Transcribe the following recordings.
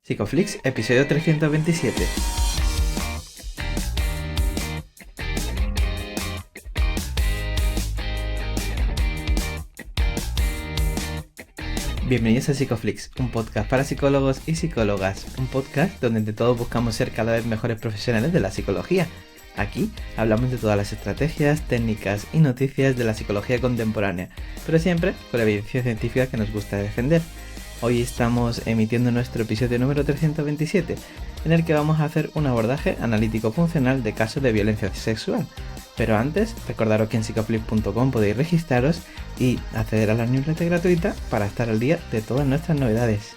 Psicoflix, episodio 327. Bienvenidos a Psicoflix, un podcast para psicólogos y psicólogas, un podcast donde entre todos buscamos ser cada vez mejores profesionales de la psicología. Aquí hablamos de todas las estrategias, técnicas y noticias de la psicología contemporánea, pero siempre con la evidencia científica que nos gusta defender. Hoy estamos emitiendo nuestro episodio número 327, en el que vamos a hacer un abordaje analítico-funcional de casos de violencia sexual. Pero antes, recordaros que en psicoflix.com podéis registraros y acceder a la newsletter gratuita para estar al día de todas nuestras novedades.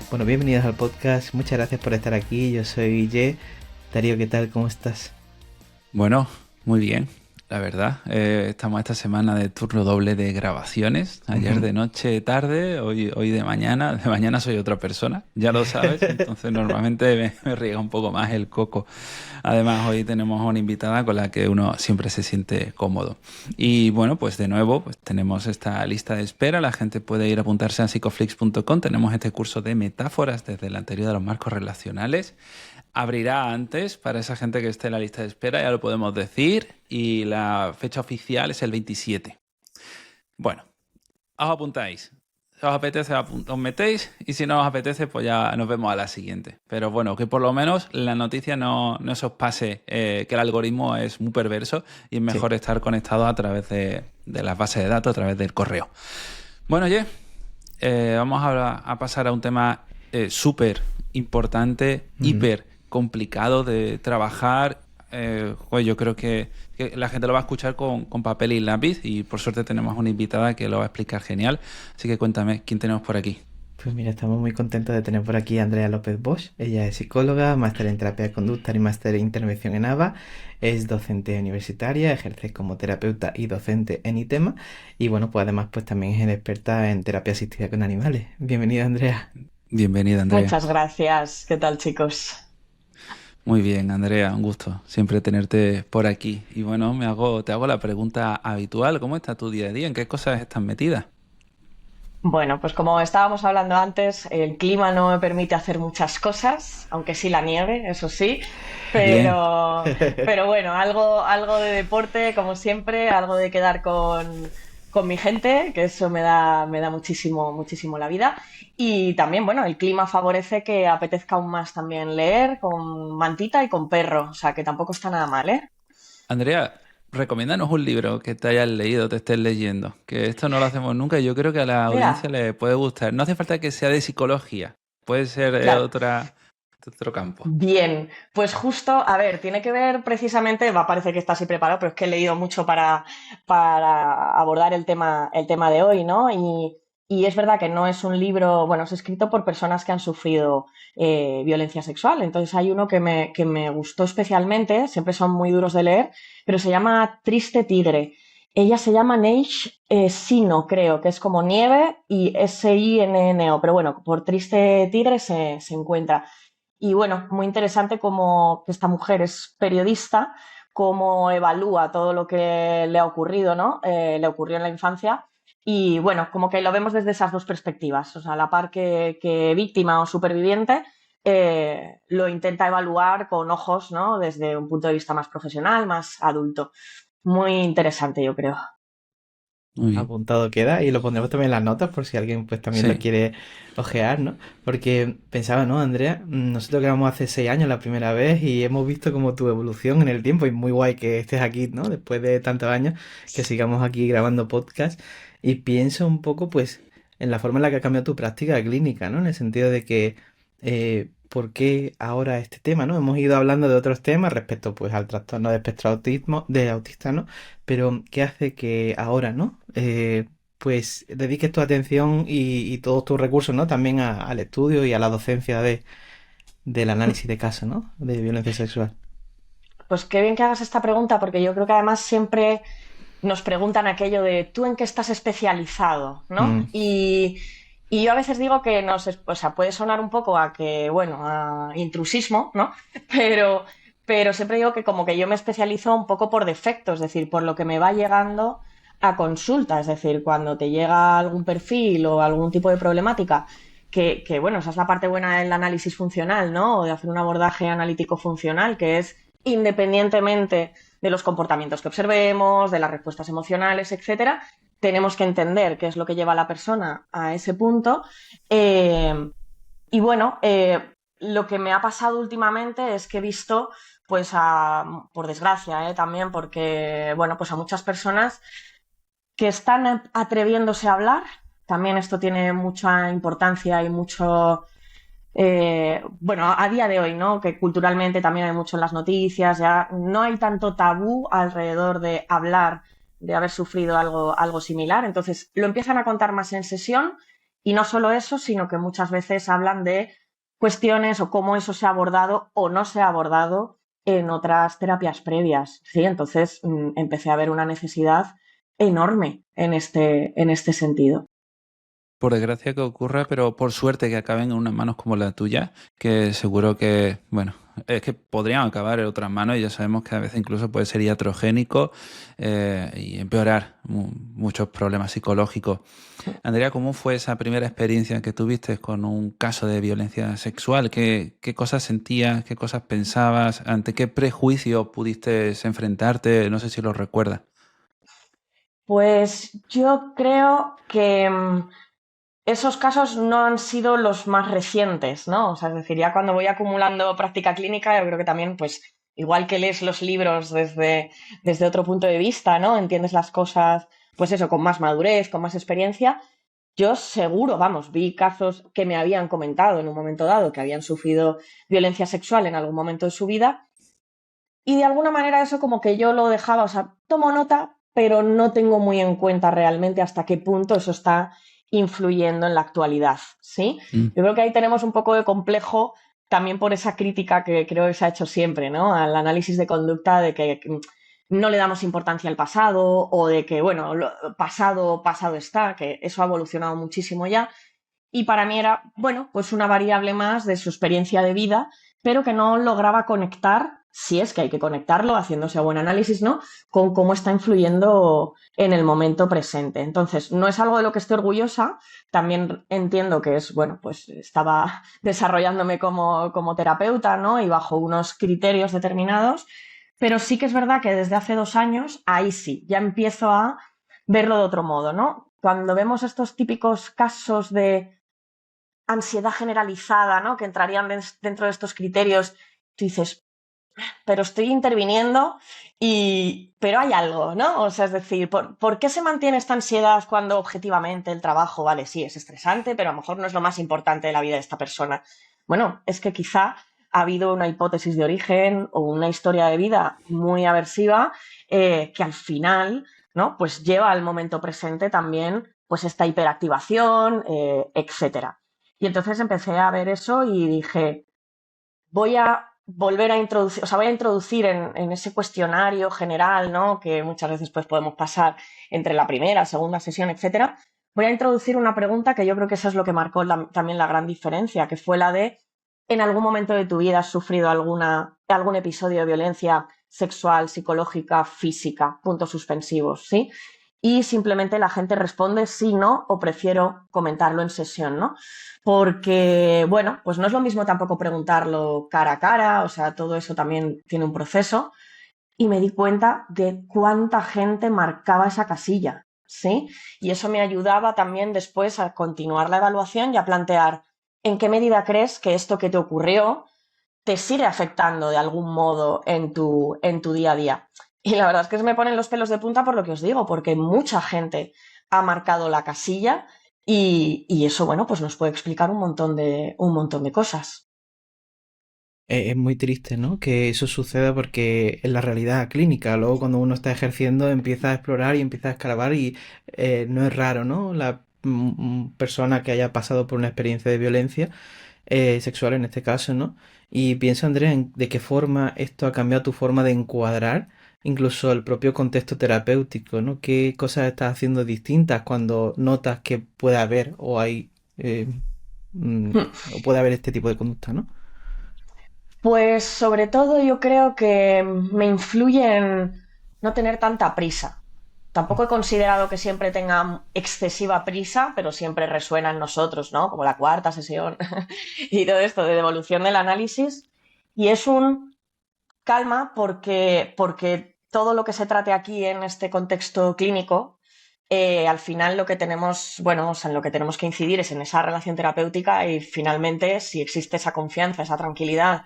Bueno, bienvenidos al podcast, muchas gracias por estar aquí, yo soy Guille. Darío, ¿qué tal? ¿Cómo estás? Bueno, muy bien, la verdad. Estamos esta semana de turno doble de grabaciones. Ayer de noche, tarde, hoy de mañana. De mañana soy otra persona, ya lo sabes. Entonces normalmente me riega un poco más el coco. Además, hoy tenemos una invitada con la que uno siempre se siente cómodo. Y bueno, pues de nuevo pues tenemos esta lista de espera. La gente puede ir a apuntarse a psicoflix.com. Tenemos este curso de metáforas desde la teoría de los marcos relacionales. Abrirá antes para esa gente que esté en la lista de espera, ya lo podemos decir, y la fecha oficial es el 27. Bueno, os apuntáis. Si os apetece, os metéis, y si no os apetece, pues ya nos vemos a la siguiente. Pero bueno, que por lo menos la noticia no se os pase, que el algoritmo es muy perverso y es mejor estar conectado a través de las bases de datos, a través del correo. Bueno, vamos a pasar a un tema súper importante, hiper complicado de trabajar. Yo creo que la gente lo va a escuchar con papel y lápiz, y por suerte tenemos una invitada que lo va a explicar genial. Así que cuéntame, ¿quién tenemos por aquí? Pues mira, estamos muy contentos de tener por aquí a Andrea López Bosch. Ella es psicóloga, máster en terapia de conducta y máster en intervención en ABA. Es docente universitaria, ejerce como terapeuta y docente en ITEMA. Y bueno, pues además pues también es experta en terapia asistida con animales. Bienvenida, Andrea. Bienvenida, Andrea. Muchas gracias. ¿Qué tal, chicos? Muy bien, Andrea, un gusto siempre tenerte por aquí. Y bueno, te hago la pregunta habitual. ¿Cómo está tu día a día? ¿En qué cosas estás metida? Bueno, pues como estábamos hablando antes, el clima no me permite hacer muchas cosas, aunque sí la nieve, eso sí, pero bueno, algo de deporte, como siempre, algo de quedar con mi gente, que eso me da muchísimo, muchísimo la vida. Y también, bueno, el clima favorece que apetezca aún más también leer con mantita y con perro, o sea que tampoco está nada mal, ¿eh? Andrea, recomiéndanos un libro que te hayas leído, te estés leyendo, que esto no lo hacemos nunca y yo creo que a la audiencia Mira, le puede gustar. No hace falta que sea de psicología, puede ser de claro. otro campo. Bien, pues justo, a ver, tiene que ver precisamente, va a parecer que está así preparado, pero es que he leído mucho para abordar el tema de hoy, ¿no? Y es verdad que no es un libro, bueno, es escrito por personas que han sufrido violencia sexual. Entonces hay uno que me gustó especialmente, siempre son muy duros de leer, pero se llama Triste Tigre. Ella se llama Neige Sino, creo, que es como nieve y Sinno, pero bueno, por Triste Tigre se encuentra. Y bueno, muy interesante como esta mujer es periodista, cómo evalúa todo lo que le ha ocurrido, ¿no? Le ocurrió en la infancia. Y bueno, como que lo vemos desde esas dos perspectivas. O sea, a la par que víctima o superviviente, lo intenta evaluar con ojos, ¿no? Desde un punto de vista más profesional, más adulto. Muy interesante, yo creo. Muy bien. Apuntado queda y lo pondremos también en las notas por si alguien pues también lo Sí. quiere ojear, ¿no? Porque pensaba, ¿no, Andrea? Nosotros grabamos hace 6 años la primera vez y hemos visto como tu evolución en el tiempo y muy guay que estés aquí, ¿no? Después de tantos años que sigamos aquí grabando podcast y pienso un poco pues en la forma en la que ha cambiado tu práctica clínica, ¿no? En el sentido de que ¿por qué ahora este tema, ¿no? Hemos ido hablando de otros temas respecto pues al trastorno de espectro autismo, de autista, ¿no? Pero ¿qué hace que ahora, ¿no? Pues dediques tu atención y todos tus recursos, ¿no? También al estudio y a la docencia del análisis de casos, ¿no? De violencia sexual. Pues qué bien que hagas esta pregunta, porque yo creo que además siempre nos preguntan aquello de ¿tú en qué estás especializado? ¿No? Mm, Y yo a veces digo que o sea, puede sonar un poco a que, bueno, a intrusismo, ¿no? Pero, pero siempre digo que como que yo me especializo un poco por defecto, es decir, por lo que me va llegando a consulta, es decir, cuando te llega algún perfil o algún tipo de problemática bueno, esa es la parte buena del análisis funcional, ¿no? O de hacer un abordaje analítico funcional, que es independientemente de los comportamientos que observemos, de las respuestas emocionales, etcétera, tenemos que entender qué es lo que lleva a la persona a ese punto. Y bueno, lo que me ha pasado últimamente es que he visto, pues, por desgracia, también, porque, bueno, pues a muchas personas que están atreviéndose a hablar. También esto tiene mucha importancia y mucho, bueno, a día de hoy, ¿no? Que culturalmente también hay mucho en las noticias, ya no hay tanto tabú alrededor de hablar de haber sufrido algo similar. Entonces, lo empiezan a contar más en sesión y no solo eso, sino que muchas veces hablan de cuestiones o cómo eso se ha abordado o no se ha abordado en otras terapias previas, ¿sí? Entonces, empecé a ver una necesidad enorme en este sentido. Por desgracia que ocurra, pero por suerte que acaben en unas manos como la tuya, que seguro que, bueno, es que podrían acabar en otras manos y ya sabemos que a veces incluso puede ser iatrogénico y empeorar muchos problemas psicológicos. Andrea, ¿cómo fue esa primera experiencia que tuviste con un caso de violencia sexual? ¿Qué cosas sentías? ¿Qué cosas pensabas? ¿Ante qué prejuicio pudiste enfrentarte? No sé si lo recuerdas. Pues yo creo que esos casos no han sido los más recientes, ¿no? O sea, es decir, ya cuando voy acumulando práctica clínica, yo creo que también, pues, igual que lees los libros desde otro punto de vista, ¿no? Entiendes las cosas, pues eso, con más madurez, con más experiencia. Yo seguro, vamos, vi casos que me habían comentado en un momento dado que habían sufrido violencia sexual en algún momento de su vida y de alguna manera eso como que yo lo dejaba, o sea, tomo nota, pero no tengo muy en cuenta realmente hasta qué punto eso está influyendo en la actualidad, ¿sí? Mm. Yo creo que ahí tenemos un poco de complejo también por esa crítica que creo que se ha hecho siempre, ¿no? Al análisis de conducta de que no le damos importancia al pasado o de que, bueno, lo pasado está, que eso ha evolucionado muchísimo ya. Y para mí era, bueno, pues una variable más de su experiencia de vida, pero que no lograba conectar, si es que hay que conectarlo, haciéndose buen análisis, ¿no? Con cómo está influyendo en el momento presente. Entonces, no es algo de lo que estoy orgullosa, también entiendo que es, bueno, pues estaba desarrollándome como terapeuta, ¿no? Y bajo unos criterios determinados, pero sí que es verdad que desde hace 2 años, ahí sí, ya empiezo a verlo de otro modo, ¿no? Cuando vemos estos típicos casos de ansiedad generalizada, ¿no? Que entrarían dentro de estos criterios, tú dices, pero estoy interviniendo pero hay algo, ¿no? O sea, es decir, ¿por qué se mantiene esta ansiedad cuando objetivamente el trabajo, vale, sí, es estresante, pero a lo mejor no es lo más importante de la vida de esta persona? Bueno, es que quizá ha habido una hipótesis de origen o una historia de vida muy aversiva que al final, ¿no? Pues lleva al momento presente también pues esta hiperactivación, etcétera. Y entonces empecé a ver eso y dije, voy a volver a introducir, o sea, voy a introducir en ese cuestionario general, ¿no? Que muchas veces pues podemos pasar entre la primera, segunda sesión, etcétera. Voy a introducir una pregunta que yo creo que eso es lo que marcó también la gran diferencia, que fue la de, ¿en algún momento de tu vida has sufrido algún episodio de violencia sexual, psicológica, física? Puntos suspensivos, ¿sí? Y simplemente la gente responde sí, no, o prefiero comentarlo en sesión, ¿no? Porque, bueno, pues no es lo mismo tampoco preguntarlo cara a cara, o sea, todo eso también tiene un proceso. Y me di cuenta de cuánta gente marcaba esa casilla, ¿sí? Y eso me ayudaba también después a continuar la evaluación y a plantear en qué medida crees que esto que te ocurrió te sigue afectando de algún modo en tu día a día. Y la verdad es que se me ponen los pelos de punta por lo que os digo, porque mucha gente ha marcado la casilla y eso, bueno, pues nos puede explicar un montón de cosas. Es muy triste, ¿no? Que eso suceda porque es la realidad clínica. Luego cuando uno está ejerciendo empieza a explorar y empieza a escarbar y no es raro, ¿no? La persona que haya pasado por una experiencia de violencia sexual en este caso, ¿no? Y pienso, Andrea, en de qué forma esto ha cambiado tu forma de encuadrar incluso el propio contexto terapéutico, ¿no? ¿Qué cosas estás haciendo distintas cuando notas que puede haber o hay mm, o puede haber este tipo de conducta, ¿no? Pues sobre todo yo creo que me influye en no tener tanta prisa, Tampoco he considerado que siempre tenga excesiva prisa, pero siempre resuena en nosotros, ¿no? Como la cuarta sesión y todo esto de devolución del análisis. Y es un calma porque todo lo que se trate aquí en este contexto clínico, al final lo que tenemos, bueno, o sea, en lo que tenemos que incidir es en esa relación terapéutica y finalmente si existe esa confianza, esa tranquilidad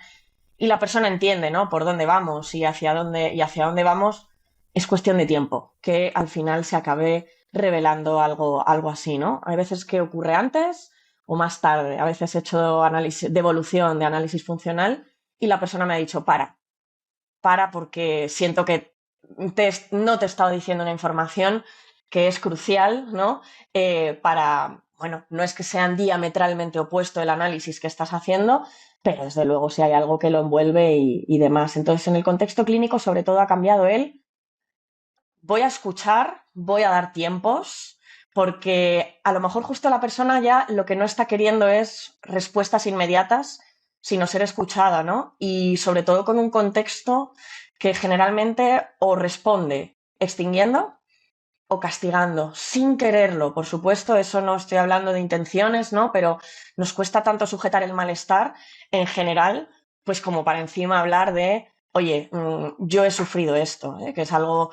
y la persona entiende, ¿no? Por dónde vamos y hacia dónde vamos, es cuestión de tiempo, que al final se acabe revelando algo así, ¿no? Hay veces que ocurre antes o más tarde. A veces he hecho análisis de evolución, de análisis funcional, y la persona me ha dicho, para porque siento que no te he estado diciendo una información que es crucial, ¿no? Bueno, no es que sean diametralmente opuesto el análisis que estás haciendo, pero desde luego si hay algo que lo envuelve y demás. Entonces, en el contexto clínico, sobre todo, ha cambiado voy a escuchar, voy a dar tiempos, porque a lo mejor justo la persona ya lo que no está queriendo es respuestas inmediatas, sino ser escuchada, ¿no? Y sobre todo con un contexto que generalmente o responde extinguiendo o castigando, sin quererlo. Por supuesto, eso no estoy hablando de intenciones, ¿no? Pero nos cuesta tanto sujetar el malestar en general, pues como para encima hablar de, oye, yo he sufrido esto, ¿eh? Que es algo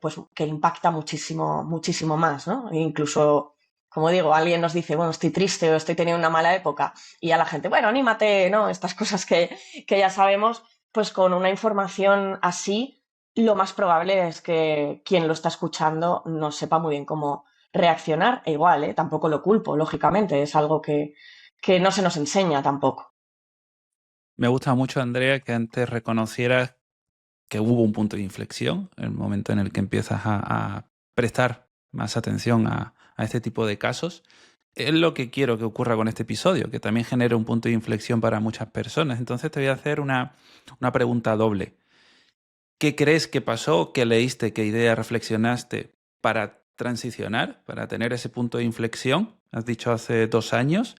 pues que impacta muchísimo, muchísimo más, ¿no? E incluso, como digo, alguien nos dice, bueno, estoy triste o estoy teniendo una mala época, y a la gente, bueno, anímate, ¿no? Estas cosas que ya sabemos, pues con una información así lo más probable es que quien lo está escuchando no sepa muy bien cómo reaccionar. E igual, ¿eh? Tampoco lo culpo, lógicamente, es algo que no se nos enseña tampoco. Me gusta mucho, Andrea, que antes reconocieras que hubo un punto de inflexión, el momento en el que empiezas a prestar más atención a este tipo de casos. Es lo que quiero que ocurra con este episodio, que también genere un punto de inflexión para muchas personas. Entonces te voy a hacer una pregunta doble. ¿Qué crees que pasó? ¿Qué leíste? ¿Qué idea reflexionaste para transicionar, para tener ese punto de inflexión? Has dicho hace 2 años.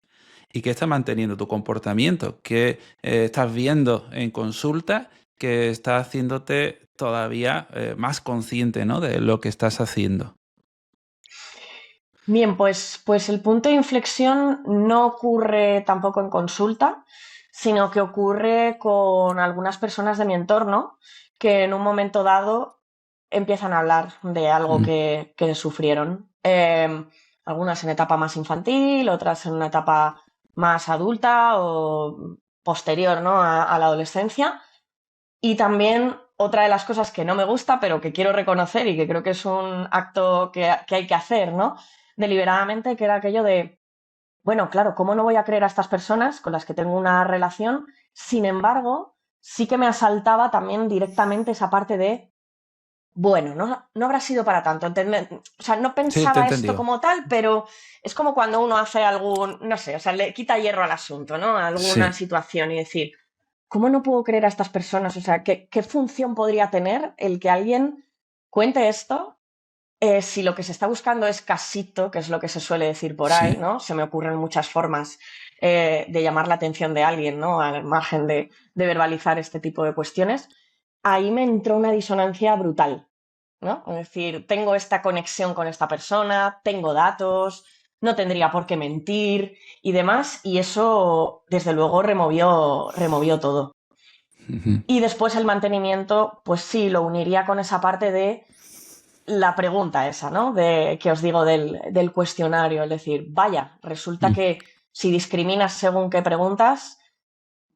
¿Y qué está manteniendo tu comportamiento? ¿Qué estás viendo en consulta que está haciéndote todavía más consciente, ¿no?, de lo que estás haciendo? Bien, pues el punto de inflexión no ocurre tampoco en consulta, sino que ocurre con algunas personas de mi entorno que en un momento dado empiezan a hablar de algo Mm. que sufrieron. Algunas en etapa más infantil, otras en una etapa más adulta o posterior, ¿no? a la adolescencia. Y también otra de las cosas que no me gusta, pero que quiero reconocer y que creo que es un acto que hay que hacer, ¿no? Deliberadamente, que era aquello de, bueno, claro, ¿cómo no voy a creer a estas personas con las que tengo una relación? Sin embargo, sí que me asaltaba también directamente esa parte de, bueno, no habrá sido para tanto. O sea, no Sí, te he pensaba esto entendido. como tal, pero es como cuando uno hace algún, no sé, o sea, le quita hierro al asunto, ¿no? A alguna Sí. situación y decir, ¿cómo no puedo creer a estas personas? O sea, ¿qué función podría tener el que alguien cuente esto si lo que se está buscando es casito, que es lo que se suele decir por ahí, Sí. ¿no? Se me ocurren muchas formas de llamar la atención de alguien, ¿no? Al margen de verbalizar este tipo de cuestiones. Ahí me entró una disonancia brutal, ¿no? Es decir, tengo esta conexión con esta persona, tengo datos, no tendría por qué mentir y demás, y eso, desde luego, removió todo. Ujú. Y después el mantenimiento, pues sí, lo uniría con esa parte de la pregunta esa, ¿no? Que os digo del cuestionario, es decir, vaya, resulta Mm. que si discriminas según qué preguntas,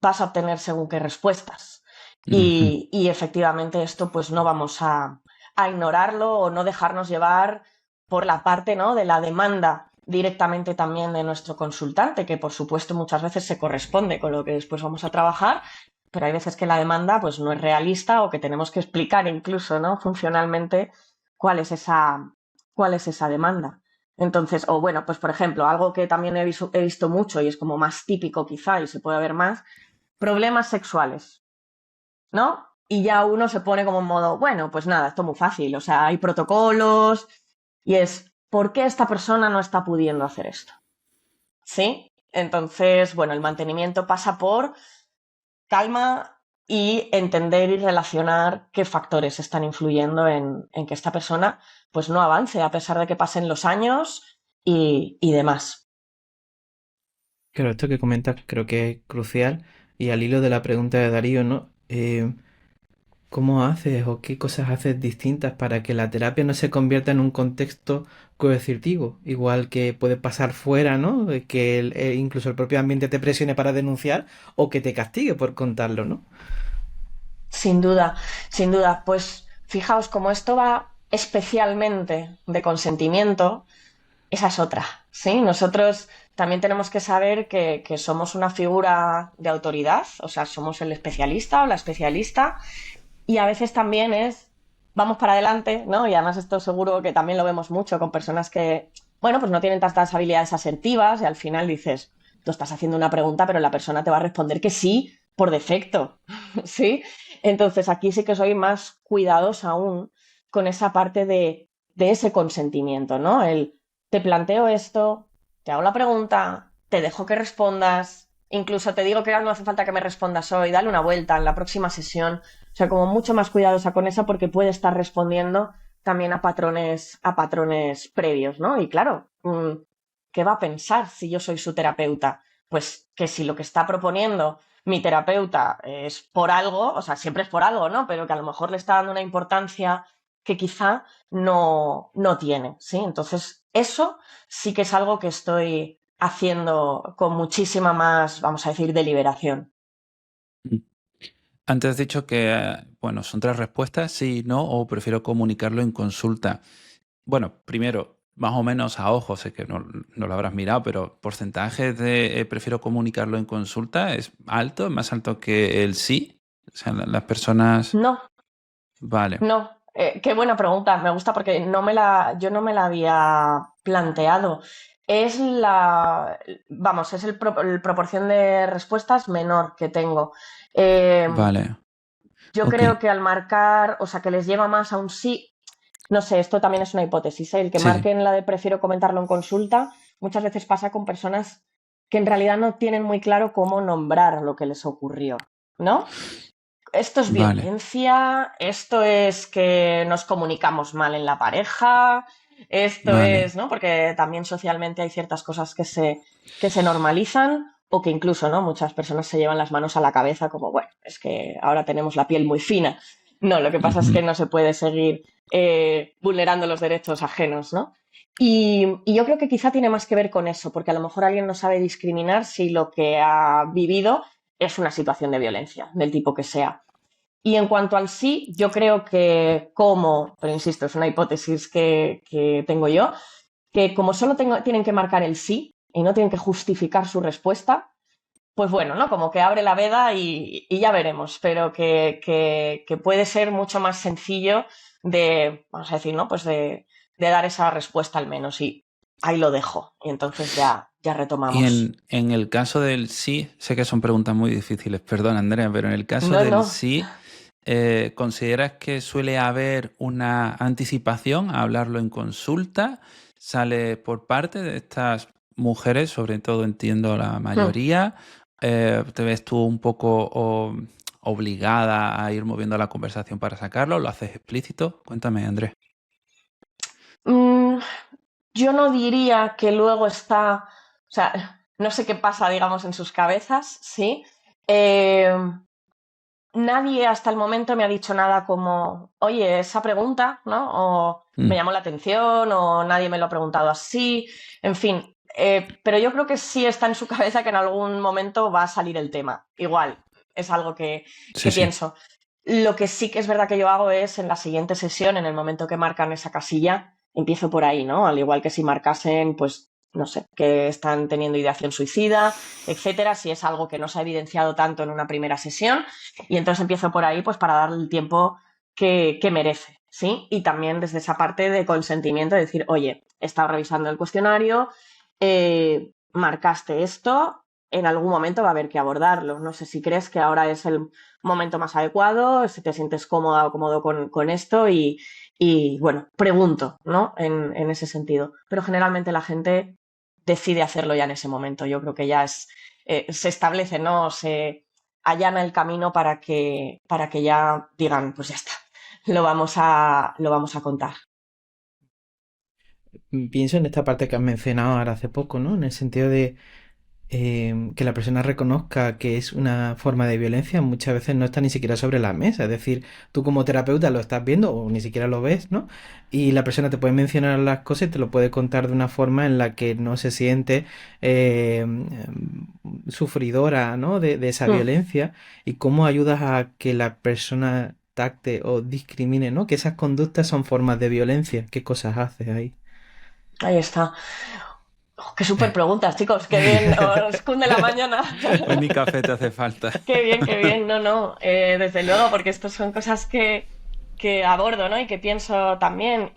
vas a obtener según qué respuestas. Ujú. Y efectivamente esto pues no vamos a ignorarlo o no dejarnos llevar por la parte, ¿no?, de la demanda directamente también de nuestro consultante, que por supuesto muchas veces se corresponde con lo que después vamos a trabajar, pero hay veces que la demanda pues no es realista o que tenemos que explicar incluso, ¿no?, funcionalmente cuál es esa demanda. Entonces, o bueno, pues por ejemplo, algo que también he visto mucho y es como más típico quizá y se puede ver más, problemas sexuales, ¿no? Y ya uno se pone como en modo, bueno, pues nada, esto es muy fácil, o sea, hay protocolos y es, ¿por qué esta persona no está pudiendo hacer esto? ¿Sí? Entonces, bueno, el mantenimiento pasa por calma, y entender y relacionar qué factores están influyendo en que esta persona pues no avance a pesar de que pasen los años y demás. Claro, esto que comentas creo que es crucial y al hilo de la pregunta de Darío, ¿no? ¿Cómo haces o qué cosas haces distintas para que la terapia no se convierta en un contexto coercitivo? Igual que puede pasar fuera, ¿no? De que incluso el propio ambiente te presione para denunciar o que te castigue por contarlo, ¿no? Sin duda, sin duda. Pues fijaos, como esto va especialmente de consentimiento, esa es otra, ¿sí? Nosotros también tenemos que saber que somos una figura de autoridad, o sea, somos el especialista o la especialista, y a veces también es, vamos para adelante, ¿no? Y además esto seguro que también lo vemos mucho con personas que, bueno, pues no tienen tantas habilidades asertivas y al final dices, tú estás haciendo una pregunta, pero la persona te va a responder que sí por defecto, ¿sí? Entonces aquí sí que soy más cuidadosa aún con esa parte de ese consentimiento, ¿no? Te planteo esto, te hago la pregunta, te dejo que respondas, incluso te digo que no hace falta que me respondas hoy, dale una vuelta en la próxima sesión. O sea, como mucho más cuidadosa con esa porque puede estar respondiendo también a patrones previos, ¿no? Y claro, ¿qué va a pensar si yo soy su terapeuta? Pues que si lo que está proponiendo mi terapeuta es por algo, o sea, siempre es por algo, ¿no? Pero que a lo mejor le está dando una importancia que quizá no tiene, ¿sí? Entonces, eso sí que es algo que estoy haciendo con muchísima más, vamos a decir, deliberación. Mm. Antes has dicho que, bueno, son tres respuestas, sí, no, o prefiero comunicarlo en consulta. Bueno, primero, más o menos a ojo, sé que no lo habrás mirado, pero porcentaje de prefiero comunicarlo en consulta es alto, es más alto que el sí. O sea, las personas. No, Vale, no, qué buena pregunta. Me gusta porque yo no me la había planteado. Es vamos, es el proporción de respuestas menor que tengo. Eh, vale, yo ok. creo que al marcar, o sea, que les lleva más a un sí, no sé, esto también es una hipótesis, ¿eh? El que Sí, sí, marquen la de prefiero comentarlo en consulta, muchas veces pasa con personas que en realidad no tienen muy claro cómo nombrar lo que les ocurrió, ¿no? Esto es vale, violencia, esto es que nos comunicamos mal en la pareja, esto vale. es, ¿no? Porque también socialmente hay ciertas cosas que se normalizan o que incluso, ¿no? Muchas personas se llevan las manos a la cabeza como, bueno, es que ahora tenemos la piel muy fina. No, lo que pasa es Ujú. que no se puede seguir vulnerando los derechos ajenos, ¿no? Y yo creo que quizá tiene más que ver con eso, porque a lo mejor alguien no sabe discriminar si lo que ha vivido es una situación de violencia, del tipo que sea. Y en cuanto al sí, yo creo que pero insisto, es una hipótesis que tengo yo, que como solo tienen que marcar el sí y no tienen que justificar su respuesta, pues bueno, ¿no? Como que abre la veda y ya veremos, pero que puede ser mucho más sencillo vamos a decir, ¿no? Pues de dar esa respuesta al menos y ahí lo dejo y entonces ya Y retomamos. en el caso del sí, sé que son preguntas muy difíciles, perdón Andrea, pero en el caso No, del no. sí, ¿consideras que suele haber una anticipación a hablarlo en consulta? ¿Sale por parte de estas mujeres, sobre todo entiendo la Hmm. mayoría? ¿Te ves tú un poco obligada a ir moviendo la conversación para sacarlo? ¿Lo haces explícito? Cuéntame, Andrés. Mm, yo no diría que luego está, o sea, no sé qué pasa, digamos, en sus cabezas, ¿sí? Eh, nadie hasta el momento me ha dicho nada como, oye, esa pregunta, ¿no? O me Mm, llamó la atención, o nadie me lo ha preguntado así, en fin. Pero yo creo que sí está en su cabeza que en algún momento va a salir el tema. Igual, es algo sí, que sí. pienso. Lo que sí que es verdad que yo hago es en la siguiente sesión, en el momento que marcan esa casilla, empiezo por ahí, ¿no? Al igual que si marcasen, pues, no sé, que están teniendo ideación suicida, etcétera, si es algo que no se ha evidenciado tanto en una primera sesión, y entonces empiezo por ahí, pues, para darle el tiempo que merece, ¿sí? Y también desde esa parte de consentimiento, de decir, oye, he estado revisando el cuestionario, marcaste esto, en algún momento va a haber que abordarlo. No sé si crees que ahora es el momento más adecuado, si te sientes cómoda o cómodo con esto bueno, pregunto, ¿no? En ese sentido. Pero generalmente la gente decide hacerlo ya en ese momento. Yo creo que ya se establece, ¿no? allana el camino para que ya digan, pues ya está, lo vamos a contar. Pienso en esta parte que has mencionado ahora hace poco, ¿no? En el sentido de que la persona reconozca que es una forma de violencia, muchas veces no está ni siquiera sobre la mesa. Es decir, tú como terapeuta lo estás viendo o ni siquiera lo ves, ¿no? Y la persona te puede mencionar las cosas y te lo puede contar de una forma en la que no se siente sufridora, ¿no? De esa Mm, violencia. Y cómo ayudas a que la persona tacte o discrimine, ¿no? Que esas conductas son formas de violencia. ¿Qué cosas haces ahí? ahí está. Oh, qué súper preguntas, chicos, qué bien, os cunde la mañana. Hoy ni café te hace falta. Qué bien, no, no, desde luego, porque estas son cosas que abordo, ¿no? Y que pienso también,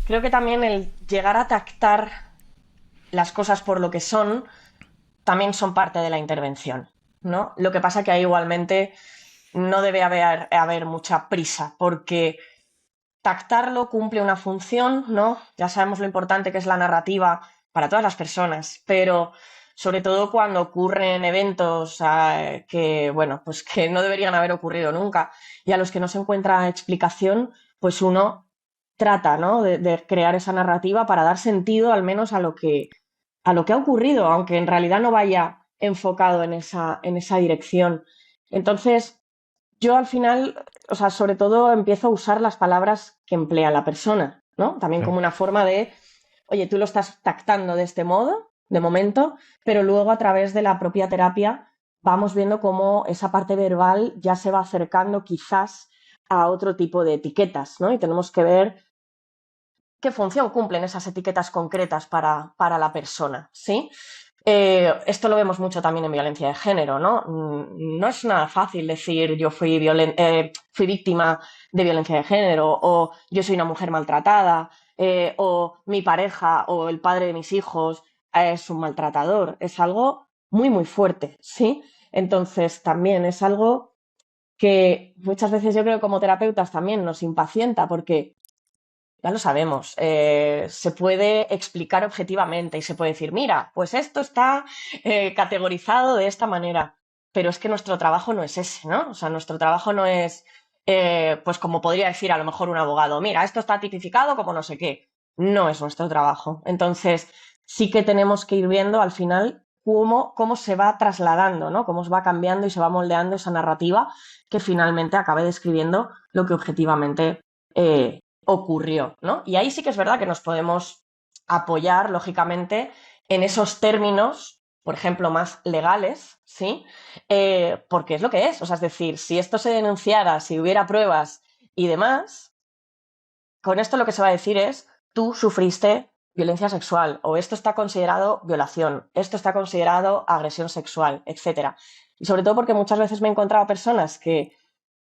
creo que también el llegar a tactar las cosas por lo que son, también son parte de la intervención, ¿no? Lo que pasa que ahí igualmente no debe haber mucha prisa, porque tactarlo cumple una función, ¿no? Ya sabemos lo importante que es la narrativa para todas las personas, pero sobre todo cuando ocurren eventos que, bueno, pues que no deberían haber ocurrido nunca y a los que no se encuentra explicación, pues uno trata, ¿no? De crear esa narrativa para dar sentido al menos a lo que ha ocurrido, aunque en realidad no vaya enfocado en esa dirección. Entonces, yo al final, o sea, sobre todo empiezo a usar las palabras que emplea la persona, ¿no? También Claro. como una forma de, oye, tú lo estás tactando de este modo, de momento, pero luego a través de la propia terapia vamos viendo cómo esa parte verbal ya se va acercando quizás a otro tipo de etiquetas, ¿no? Y tenemos que ver qué función cumplen esas etiquetas concretas para la persona, ¿sí? Esto lo vemos mucho también en violencia de género, ¿no? No es nada fácil decir yo fui víctima de violencia de género o yo soy una mujer maltratada o mi pareja o el padre de mis hijos es un maltratador. Es algo muy, muy fuerte, ¿sí? Entonces también es algo que muchas veces yo creo que como terapeutas también nos impacienta porque ya lo sabemos, se puede explicar objetivamente y se puede decir, mira, pues esto está categorizado de esta manera, pero es que nuestro trabajo no es ese, ¿no? O sea, nuestro trabajo no es, pues como podría decir a lo mejor un abogado, mira, esto está tipificado como no sé qué. No es nuestro trabajo. Entonces, sí que tenemos que ir viendo al final cómo se va trasladando, ¿no? Cómo se va cambiando y se va moldeando esa narrativa que finalmente acabe describiendo lo que objetivamente ocurrió, ¿no? Y ahí sí que es verdad que nos podemos apoyar, lógicamente, en esos términos, por ejemplo, más legales, ¿sí? Porque es lo que es. O sea, es decir, si esto se denunciara, si hubiera pruebas y demás, con esto lo que se va a decir es, tú sufriste violencia sexual o esto está considerado violación, esto está considerado agresión sexual, etcétera. Y sobre todo porque muchas veces me he encontrado personas que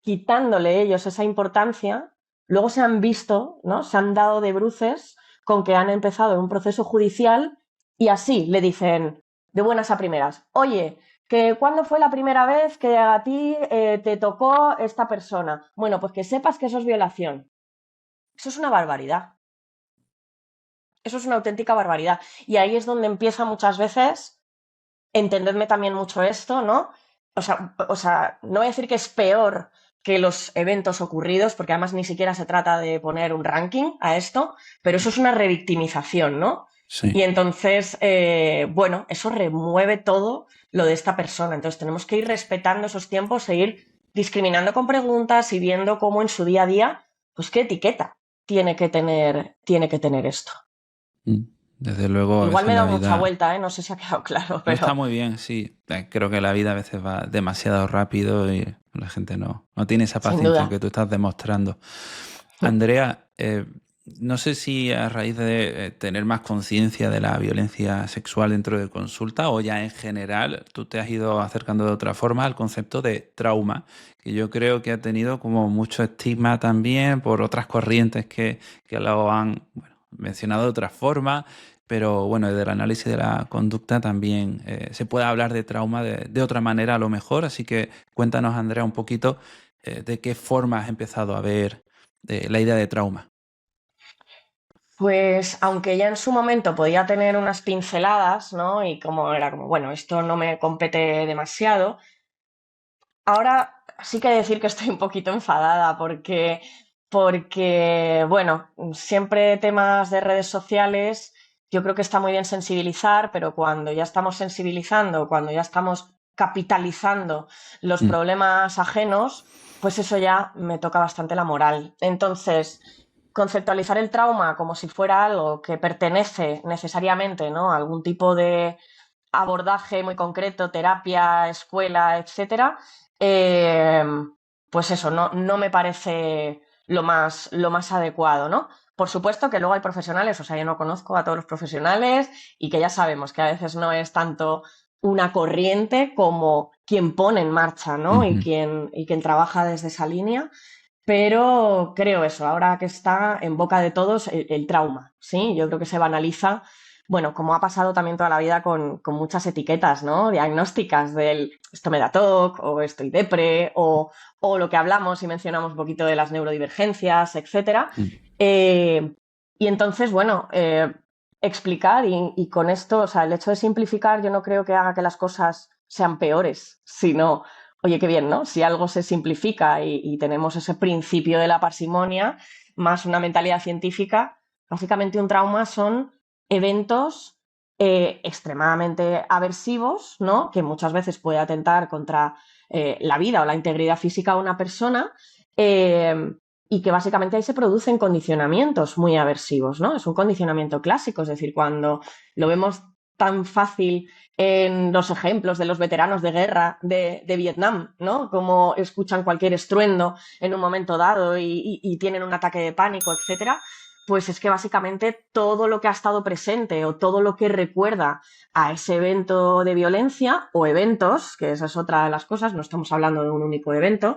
quitándole ellos esa importancia, luego se han visto, ¿no? Se han dado de bruces con que han empezado un proceso judicial y así le dicen de buenas a primeras, oye, que ¿cuándo fue la primera vez que a ti te tocó esta persona? Bueno, pues que sepas que eso es violación. Eso es una barbaridad. Eso es una auténtica barbaridad. Y ahí es donde empieza muchas veces, entendedme también mucho esto, ¿no? O sea, no voy a decir que es peor que los eventos ocurridos, porque además ni siquiera se trata de poner un ranking a esto, pero eso es una revictimización, ¿no? Y Sí. entonces, bueno, eso remueve todo lo de esta persona. Entonces tenemos que ir respetando esos tiempos e ir discriminando con preguntas y viendo cómo en su día a día, pues qué etiqueta tiene que tener esto. Mm. Desde luego, a Igual veces me he la dado mucha vida... vuelta, ¿eh? No sé si ha quedado claro, No, está pero muy bien, sí. Creo que la vida a veces va demasiado rápido y la gente no tiene esa sin paciencia duda. que tú estás demostrando. Andrea, no sé si a raíz de tener más conciencia de la violencia sexual dentro de consulta o ya en general, tú te has ido acercando de otra forma al concepto de trauma, que yo creo que ha tenido como mucho estigma también por otras corrientes que lo han, bueno, mencionado de otra forma, pero bueno, desde el análisis de la conducta también se puede hablar de trauma de otra manera a lo mejor, así que cuéntanos, Andrea, un poquito de qué forma has empezado a ver la idea de trauma. Pues aunque ya en su momento podía tener unas pinceladas, ¿no? Y como era como, bueno, esto no me compete demasiado, ahora sí que decir que estoy un poquito enfadada porque, bueno, siempre temas de redes sociales, yo creo que está muy bien sensibilizar, pero cuando ya estamos sensibilizando, cuando ya estamos capitalizando los Mm, problemas ajenos, pues eso ya me toca bastante la moral. Entonces, conceptualizar el trauma como si fuera algo que pertenece necesariamente, ¿no?, a algún tipo de abordaje muy concreto, terapia, escuela, etcétera, eh, pues eso, no me parece lo más adecuado, ¿no? Por supuesto que luego hay profesionales, o sea, yo no conozco a todos los profesionales y que ya sabemos que a veces no es tanto una corriente como quien pone en marcha, ¿no? ujú. Y quien trabaja desde esa línea. Pero creo eso, ahora que está en boca de todos el trauma, ¿sí? Yo creo que se banaliza, bueno, como ha pasado también toda la vida con muchas etiquetas, ¿no? Diagnósticas del esto me da TOC, o estoy depre, o lo que hablamos y mencionamos un poquito de las neurodivergencias, etcétera. Mm. Eh, y entonces, bueno, explicar y con esto, o sea, el hecho de simplificar yo no creo que haga que las cosas sean peores, sino oye, qué bien, ¿no? Si algo se simplifica y tenemos ese principio de la parsimonia, más una mentalidad científica, básicamente un trauma son eventos extremadamente aversivos, ¿no? Que muchas veces puede atentar contra la vida o la integridad física de una persona, eh, y que básicamente ahí se producen condicionamientos muy aversivos, ¿no? Es un condicionamiento clásico, es decir, cuando lo vemos tan fácil en los ejemplos de los veteranos de guerra de Vietnam, ¿no? Como escuchan cualquier estruendo en un momento dado y tienen un ataque de pánico, etcétera. Pues es que básicamente todo lo que ha estado presente o todo lo que recuerda a ese evento de violencia o eventos, que esa es otra de las cosas, no estamos hablando de un único evento,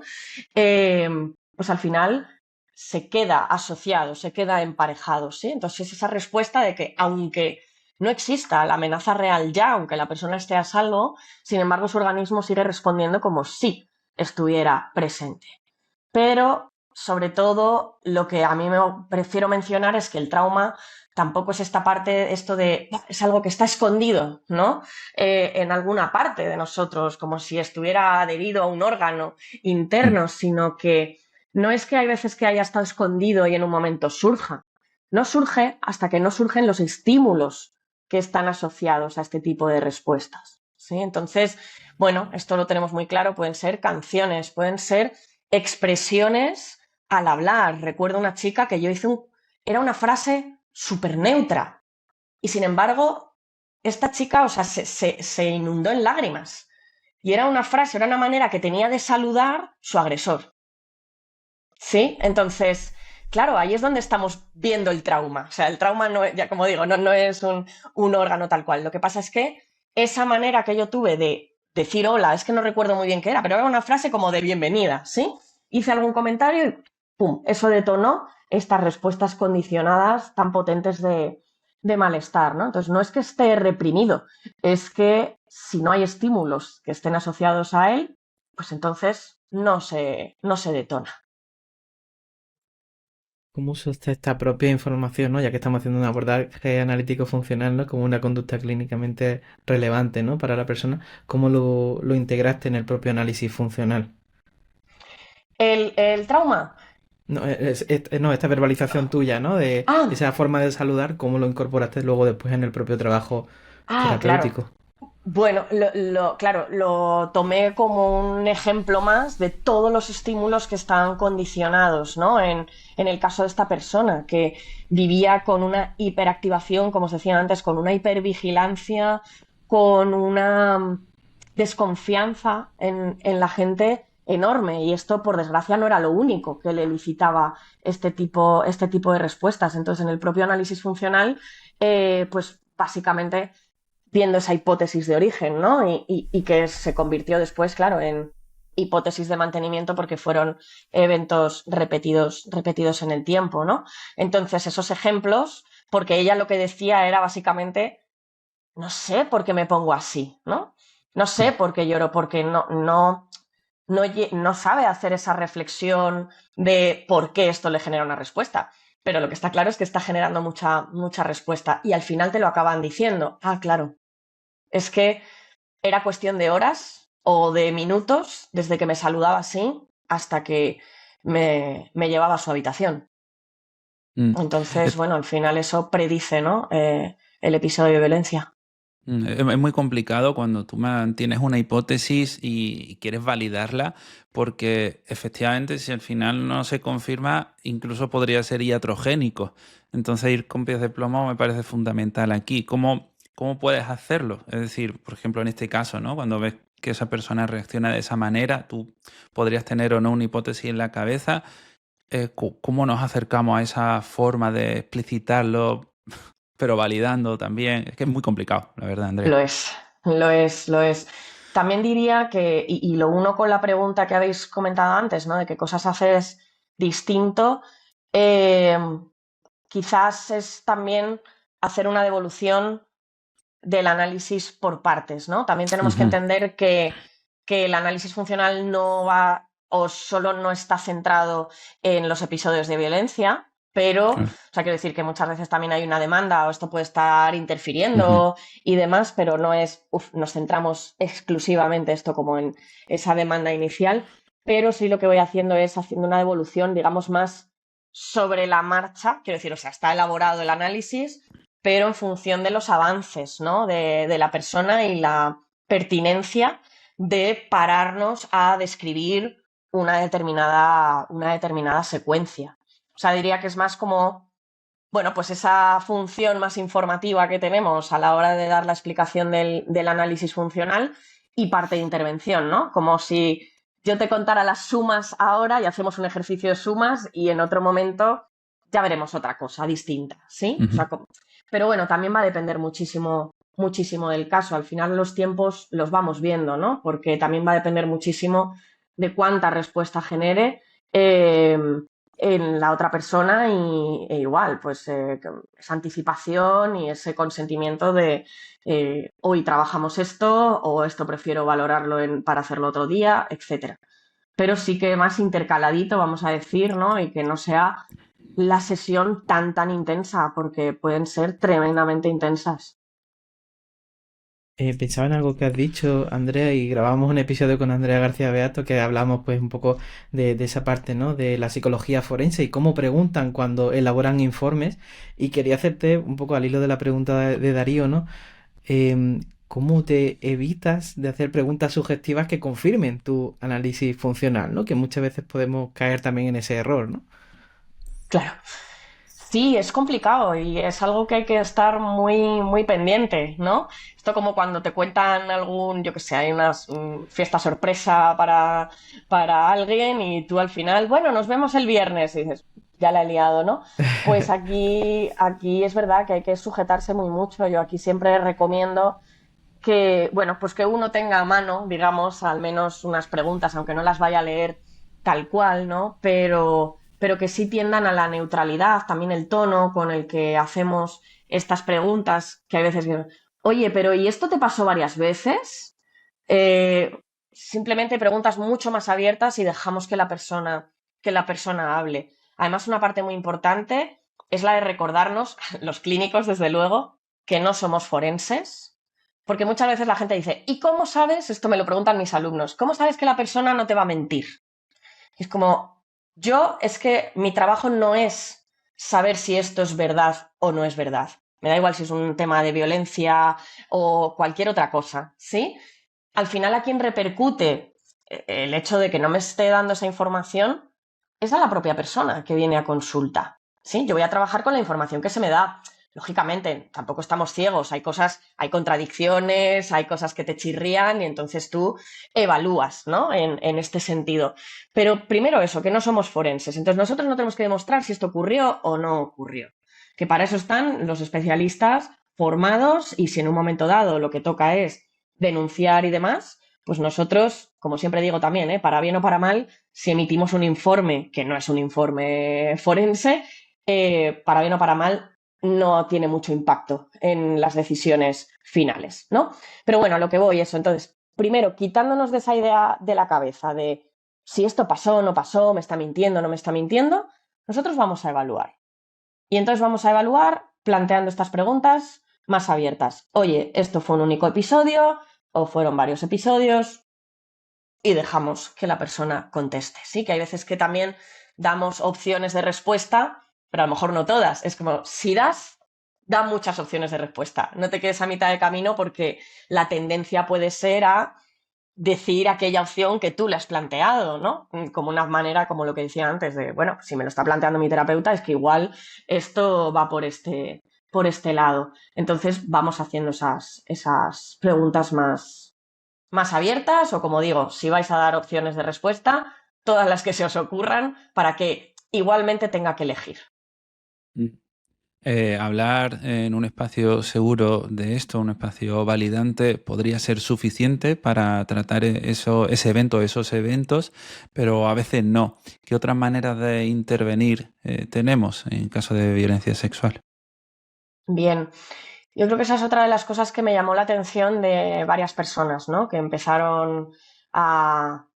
eh, pues al final se queda asociado, se queda emparejado, ¿sí? Entonces esa respuesta de que aunque no exista la amenaza real ya, aunque la persona esté a salvo, sin embargo su organismo sigue respondiendo como si estuviera presente. Pero, sobre todo, lo que a mí me prefiero mencionar es que el trauma tampoco es esta parte, esto de, es algo que está escondido, ¿no? En alguna parte de nosotros, como si estuviera adherido a un órgano Mm. interno, sino que no es que hay veces que haya estado escondido y en un momento surja. No surge hasta que no surgen los estímulos que están asociados a este tipo de respuestas, ¿sí? Entonces, bueno, esto lo tenemos muy claro, pueden ser canciones, pueden ser expresiones al hablar. Recuerdo una chica que yo hice era una frase súper neutra y sin embargo esta chica, o sea, se inundó en lágrimas y era una frase, era una manera que tenía de saludar su agresor. ¿Sí? Entonces, claro, ahí es donde estamos viendo el trauma. O sea, el trauma no, ya como digo, no es un órgano tal cual. Lo que pasa es que esa manera que yo tuve de decir hola, es que no recuerdo muy bien qué era, pero era una frase como de bienvenida, ¿sí? Hice algún comentario y ¡pum! Eso detonó estas respuestas condicionadas tan potentes de malestar, ¿no? Entonces, no es que esté reprimido, es que si no hay estímulos que estén asociados a él, pues entonces no se detona. ¿Cómo usa usted esta propia información, ¿no? Ya que estamos haciendo un abordaje analítico funcional, ¿no? Como una conducta clínicamente relevante, ¿no? Para la persona, ¿cómo lo integraste en el propio análisis funcional? El trauma. No, no, esta verbalización tuya, ¿no? De Ah, esa forma de saludar, ¿cómo lo incorporaste luego después en el propio trabajo claro. terapéutico? Bueno, claro, lo tomé como un ejemplo más de todos los estímulos que están condicionados, ¿no? En el caso de esta persona que vivía con una hiperactivación, como os decía antes, con una hipervigilancia, con una desconfianza en la gente enorme. Y esto, por desgracia, no era lo único que le elicitaba este tipo de respuestas. Entonces, en el propio análisis funcional, pues básicamente viendo esa hipótesis de origen, ¿no? Y que se convirtió después, claro, en hipótesis de mantenimiento porque fueron eventos repetidos en el tiempo, ¿no? Entonces, esos ejemplos, porque ella lo que decía era básicamente, no sé por qué me pongo así, ¿no? No sé por qué lloro, porque no sabe hacer esa reflexión de por qué esto le genera una respuesta. pero lo que está claro es que está generando mucha respuesta y al final te lo acaban diciendo. Ah, claro, es que era cuestión de horas o de minutos desde que me saludaba así hasta que me llevaba a su habitación. Mm. Entonces, bueno, al final eso predice, ¿no? El episodio de violencia. Es muy complicado cuando tú mantienes una hipótesis y quieres validarla, porque efectivamente si al final no se confirma, incluso podría ser iatrogénico. Entonces ir con pies de plomo me parece fundamental aquí. ¿Cómo puedes hacerlo? Es decir, por ejemplo, en este caso, ¿no? Cuando ves que esa persona reacciona de esa manera, tú podrías tener o no una hipótesis en la cabeza. ¿Cómo nos acercamos a esa forma de explicitarlo, pero validando también? Es que es muy complicado, la verdad, Lo Andrea. es, lo es, lo es. También diría que, y lo uno con la pregunta que habéis comentado antes, ¿no? De qué cosas haces distinto, eh, quizás es también hacer una devolución del análisis por partes, ¿no? También tenemos que Ujú, entender que el análisis funcional no va o solo no está centrado en los episodios de violencia, pero, o claro. sea, quiero decir que muchas veces también hay una demanda o esto puede estar Ujú, interfiriendo y demás, pero no es, nos centramos exclusivamente esto como en esa demanda inicial, pero sí lo que voy haciendo es haciendo una devolución, digamos, más sobre la marcha, quiero decir, o sea, está elaborado el análisis, pero en función de los avances, ¿no? De la persona y la pertinencia de pararnos a describir una determinada secuencia. O sea, diría que es más como, bueno, pues esa función más informativa que tenemos a la hora de dar la explicación del análisis funcional y parte de intervención, ¿no? Como si yo te contara las sumas ahora y hacemos un ejercicio de sumas y en otro momento ya veremos otra cosa distinta, ¿sí? O ujú. sea, pero bueno, también va a depender muchísimo del caso. Al final los tiempos los vamos viendo, ¿no? Porque también va a depender muchísimo de cuánta respuesta genere eh, en la otra persona e igual, pues esa anticipación y ese consentimiento de hoy trabajamos esto o esto prefiero valorarlo para hacerlo otro día, etcétera. Pero sí que más intercaladito, vamos a decir, ¿no? Y que no sea la sesión tan intensa, porque pueden ser tremendamente intensas. Pensaba en algo que has dicho, Andrea, y grabamos un episodio con Andrea García Beato que hablamos pues un poco de esa parte, ¿no? De la psicología forense y cómo preguntan cuando elaboran informes. Y quería hacerte un poco al hilo de la pregunta de Darío, ¿no? ¿Cómo te evitas de hacer preguntas sugestivas que confirmen tu análisis funcional, ¿no? Que muchas veces podemos caer también en ese error, ¿no? Claro. Sí, es complicado y es algo que hay que estar muy pendiente, ¿no? Esto como cuando te cuentan algún, yo qué sé, hay una fiesta sorpresa para alguien y tú al final, bueno, nos vemos el viernes y dices, ya la he liado, ¿no? Pues aquí es verdad que hay que sujetarse muy mucho. Yo aquí siempre recomiendo que, bueno, pues que uno tenga a mano, digamos, al menos unas preguntas, aunque no las vaya a leer tal cual, ¿no? Pero que sí tiendan a la neutralidad, también el tono con el que hacemos estas preguntas, que hay veces que, oye, pero ¿y esto te pasó varias veces? Simplemente preguntas mucho más abiertas y dejamos que la persona hable. Además, una parte muy importante es la de recordarnos, los clínicos, desde luego, que no somos forenses, porque muchas veces la gente dice, ¿y cómo sabes? Esto me lo preguntan mis alumnos, ¿cómo sabes que la persona no te va a mentir? Y es como, es que mi trabajo no es saber si esto es verdad o no es verdad. Me da igual si es un tema de violencia o cualquier otra cosa, ¿sí? Al final a quien repercute el hecho de que no me esté dando esa información es a la propia persona que viene a consulta. ¿Sí? Yo voy a trabajar con la información que se me da. Lógicamente, tampoco estamos ciegos, hay cosas, hay contradicciones, hay cosas que te chirrían y entonces tú evalúas, ¿no? En este sentido. Pero primero eso, que no somos forenses. Entonces nosotros no tenemos que demostrar si esto ocurrió o no ocurrió. Que para eso están los especialistas formados y si en un momento dado lo que toca es denunciar y demás, pues nosotros, como siempre digo también, para bien o para mal, si emitimos un informe que no es un informe forense, para bien o para mal, no tiene mucho impacto en las decisiones finales, ¿no? Pero bueno, a lo que voy, eso. Entonces, primero, quitándonos de esa idea de la cabeza de si esto pasó o no pasó, me está mintiendo o no me está mintiendo, nosotros vamos a evaluar. Y entonces vamos a evaluar planteando estas preguntas más abiertas. Oye, ¿esto fue un único episodio o fueron varios episodios? Y dejamos que la persona conteste. Sí, que hay veces que también damos opciones de respuesta, pero a lo mejor no todas. Es como, si da muchas opciones de respuesta. No te quedes a mitad de camino porque la tendencia puede ser a decir aquella opción que tú le has planteado, ¿no? Como una manera, como lo que decía antes, de, bueno, si me lo está planteando mi terapeuta, es que igual esto va por este lado. Entonces vamos haciendo esas preguntas más abiertas o, como digo, si vais a dar opciones de respuesta, todas las que se os ocurran para que igualmente tenga que elegir. Hablar en un espacio seguro de esto, un espacio validante, podría ser suficiente para tratar ese evento, esos eventos, pero a veces no. ¿Qué otras maneras de intervenir tenemos en caso de violencia sexual? Bien, yo creo que esa es otra de las cosas que me llamó la atención de varias personas, ¿no? Que empezaron a,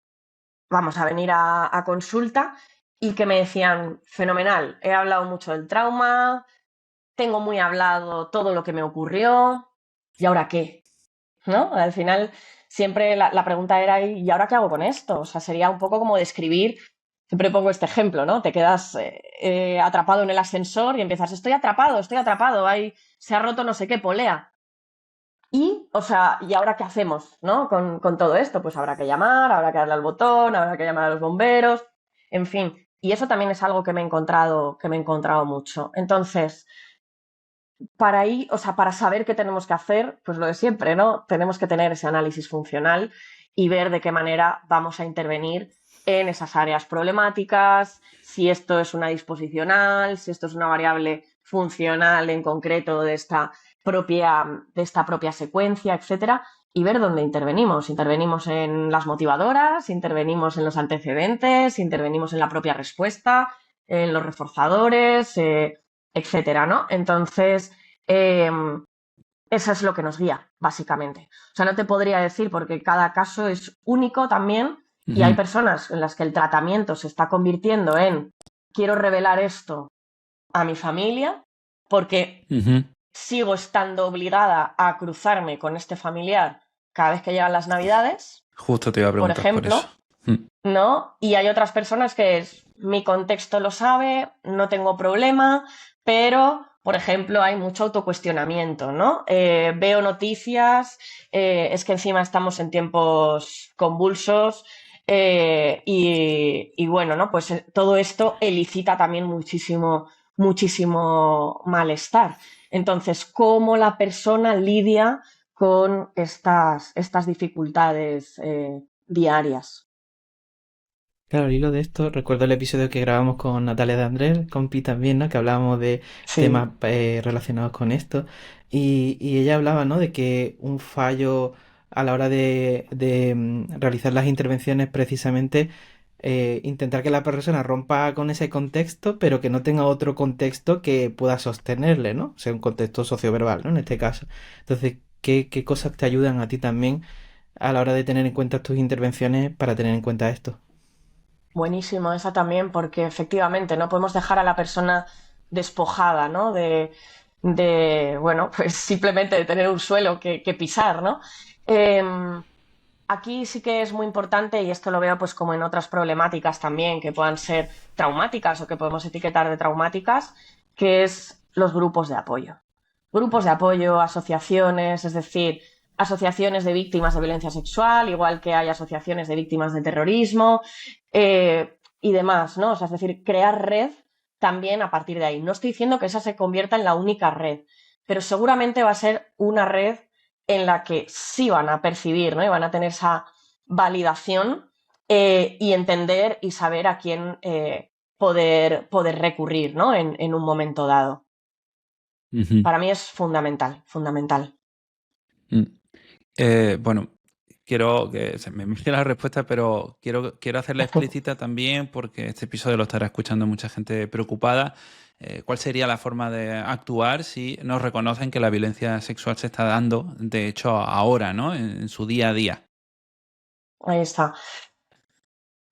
vamos, a venir a consulta y que me decían, fenomenal, he hablado mucho del trauma, tengo muy hablado todo lo que me ocurrió, ¿y ahora qué? ¿No? Al final siempre la pregunta era, ¿y ahora qué hago con esto? O sea, sería un poco como describir, siempre pongo este ejemplo, ¿no? Te quedas atrapado en el ascensor y empiezas, estoy atrapado, se ha roto no sé qué, polea. Y, o sea, ¿y ahora qué hacemos, ¿no? Con todo esto, pues habrá que llamar, habrá que darle al botón, habrá que llamar a los bomberos, en fin. Y eso también es algo que me he encontrado mucho. Entonces, para ahí, o sea, para saber qué tenemos que hacer, pues lo de siempre, ¿no? Tenemos que tener ese análisis funcional y ver de qué manera vamos a intervenir en esas áreas problemáticas, si esto es una disposicional, si esto es una variable funcional en concreto de esta propia secuencia, etcétera, y ver dónde intervenimos. Intervenimos en las motivadoras, intervenimos en los antecedentes, intervenimos en la propia respuesta, en los reforzadores, etcétera, ¿no? Entonces, eh, eso es lo que nos guía, básicamente. O sea, no te podría decir porque cada caso es único también y hay personas en las que el tratamiento se está convirtiendo en quiero revelar esto a mi familia porque sigo estando obligada a cruzarme con este familiar cada vez que llegan las Navidades, Justo te iba a por preguntar por ejemplo, eso. ¿no? Y hay otras personas que mi contexto lo sabe, no tengo problema, pero, por ejemplo, hay mucho autocuestionamiento, ¿no? Veo noticias, es que encima estamos en tiempos convulsos y bueno, ¿no? Pues todo esto elicita también muchísimo malestar. Entonces, ¿cómo la persona lidia con estas dificultades diarias? Claro, al hilo de esto, recuerdo el episodio que grabamos con Natalia de Andrés, con Pi también, ¿no? Que hablábamos de Sí. temas relacionados con esto. Y ella hablaba, ¿no? De que un fallo a la hora de realizar las intervenciones precisamente intentar que la persona rompa con ese contexto, pero que no tenga otro contexto que pueda sostenerle, ¿no? O sea, un contexto socioverbal, ¿no? En este caso. Entonces, ¿qué cosas te ayudan a ti también a la hora de tener en cuenta tus intervenciones para tener en cuenta esto? Buenísimo, esa también, porque efectivamente no podemos dejar a la persona despojada, ¿no? Bueno, pues simplemente de tener un suelo que pisar, ¿no? Em, Aquí sí que es muy importante, y esto lo veo pues como en otras problemáticas también que puedan ser traumáticas o que podemos etiquetar de traumáticas, que es los grupos de apoyo. Grupos de apoyo, asociaciones, es decir, asociaciones de víctimas de violencia sexual, igual que hay asociaciones de víctimas de terrorismo y demás, ¿no? O sea, es decir, crear red también a partir de ahí. No estoy diciendo que esa se convierta en la única red, pero seguramente va a ser una red en la que sí van a percibir, ¿no? Y van a tener esa validación y entender y saber a quién poder recurrir, ¿no? En un momento dado. Ujú. Para mí es fundamental, fundamental. Mm. Bueno, quiero que se me mezcle la respuesta, pero quiero hacerla explícita también porque este episodio lo estará escuchando mucha gente preocupada. ¿Cuál sería la forma de actuar si nos reconocen que la violencia sexual se está dando, de hecho, ahora, ¿no? En su día a día. Ahí está.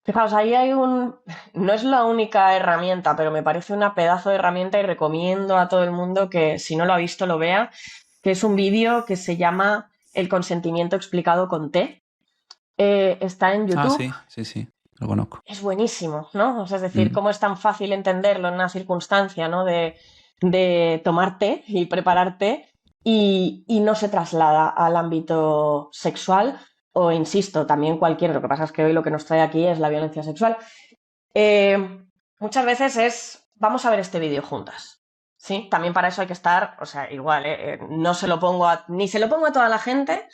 Fijaos, ahí hay no es la única herramienta, pero me parece una pedazo de herramienta y recomiendo a todo el mundo que si no lo ha visto lo vea, que es un vídeo que se llama El consentimiento explicado con T. Está en Ah, YouTube. sí, lo conozco. Es buenísimo, ¿no? O sea, es decir, Mm, cómo es tan fácil entenderlo en una circunstancia, ¿no? De tomar té y preparar té y no se traslada al ámbito sexual o, insisto, también cualquier. Lo que pasa es que hoy lo que nos trae aquí es la violencia sexual. Muchas veces vamos a ver este vídeo juntas, ¿sí? También para eso hay que estar, o sea, igual, no se lo pongo ni se lo pongo a toda la gente,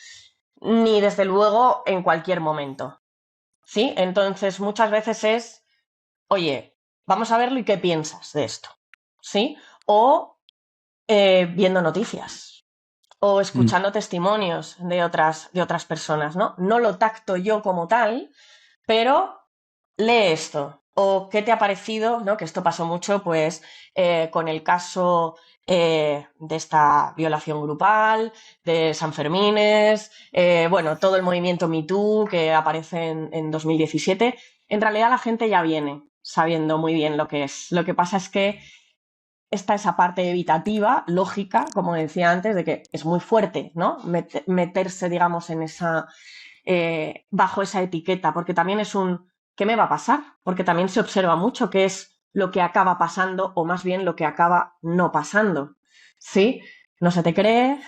ni desde luego en cualquier momento, ¿sí? Entonces, muchas veces oye, vamos a verlo y qué piensas de esto, ¿sí? O viendo noticias o mm, escuchando testimonios de otras personas, ¿no? No lo tacto yo como tal, pero lee esto. ¿O qué te ha parecido? ¿No? Que esto pasó mucho, pues, con el caso de esta violación grupal, de San Fermines, bueno, todo el movimiento Me Too que aparece en 2017. En realidad la gente ya viene sabiendo muy bien lo que es. Lo que pasa es que está esa parte evitativa, lógica, como decía antes, de que es muy fuerte, ¿no? Meterse, digamos, en bajo esa etiqueta, porque también es ¿qué me va a pasar? Porque también se observa mucho qué es lo que acaba pasando o más bien lo que acaba no pasando, ¿sí? No se te cree,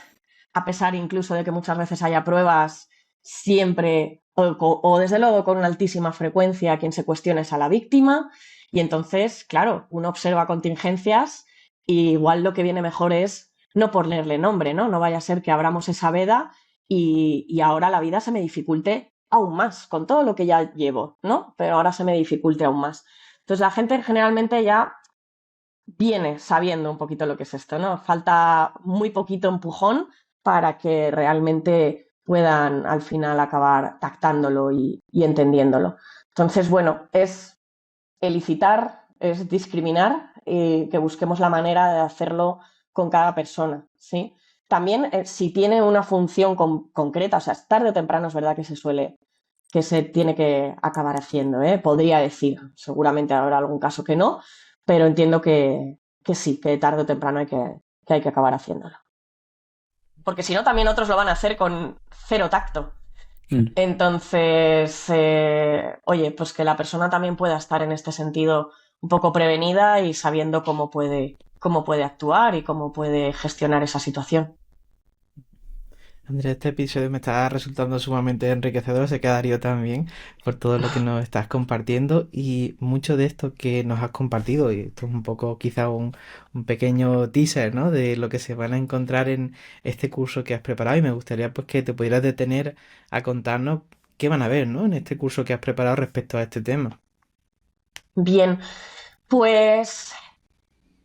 a pesar incluso de que muchas veces haya pruebas, siempre o desde luego con una altísima frecuencia quien se cuestiona es a la víctima y entonces, claro, uno observa contingencias y igual lo que viene mejor es no ponerle nombre, ¿no? No vaya a ser que abramos esa veda y ahora la vida se me dificulte aún más, con todo lo que ya llevo, ¿no? Pero ahora se me dificulte aún más. Entonces la gente generalmente ya viene sabiendo un poquito lo que es esto, ¿no? Falta muy poquito empujón para que realmente puedan al final acabar tactándolo y entendiéndolo. Entonces, bueno, es elicitar, es discriminar y que busquemos la manera de hacerlo con cada persona, ¿sí? También si tiene una función concreta, o sea, tarde o temprano es verdad que se tiene que acabar haciendo, ¿eh? Podría decir, seguramente habrá algún caso que no, pero entiendo que sí, que tarde o temprano que hay que acabar haciéndolo. Porque si no, también otros lo van a hacer con cero tacto. mm. Entonces, oye, pues que la persona también pueda estar en este sentido un poco prevenida y sabiendo cómo puede actuar y cómo puede gestionar esa situación. Andrea, este episodio me está resultando sumamente enriquecedor, sé que a Darío también, por todo lo que nos estás compartiendo y mucho de esto que nos has compartido, y esto es un poco quizá un pequeño teaser, ¿no? De lo que se van a encontrar en este curso que has preparado y me gustaría pues que te pudieras detener a contarnos qué van a ver, ¿no? En este curso que has preparado respecto a este tema. Bien, pues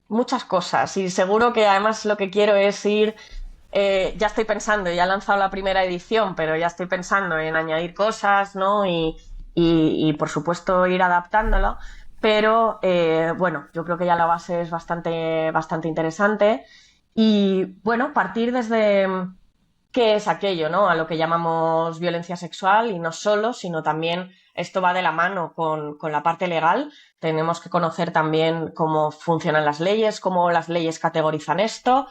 muchas cosas y seguro que además lo que quiero es ir, ya estoy pensando, ya he lanzado la primera edición, pero ya estoy pensando en añadir cosas, ¿no? Y, por supuesto ir adaptándolo, pero bueno, yo creo que ya la base es bastante, bastante interesante y bueno, partir desde qué es aquello, ¿no? A lo que llamamos violencia sexual y no solo, sino también esto va de la mano con la parte legal. Tenemos que conocer también cómo funcionan las leyes, cómo las leyes categorizan esto.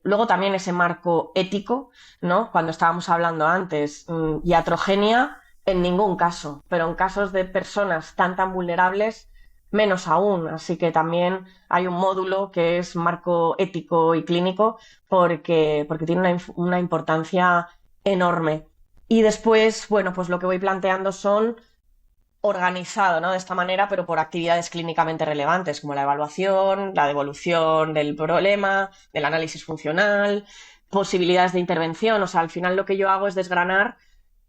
Luego también ese marco ético, ¿no? Cuando estábamos hablando antes, iatrogenia, en ningún caso, pero en casos de personas tan vulnerables, menos aún. Así que también hay un módulo que es marco ético y clínico porque tiene una importancia enorme. Y después, bueno, pues lo que voy planteando son organizado, ¿no? De esta manera, pero por actividades clínicamente relevantes, como la evaluación, la devolución del problema, del análisis funcional, posibilidades de intervención. O sea, al final lo que yo hago es desgranar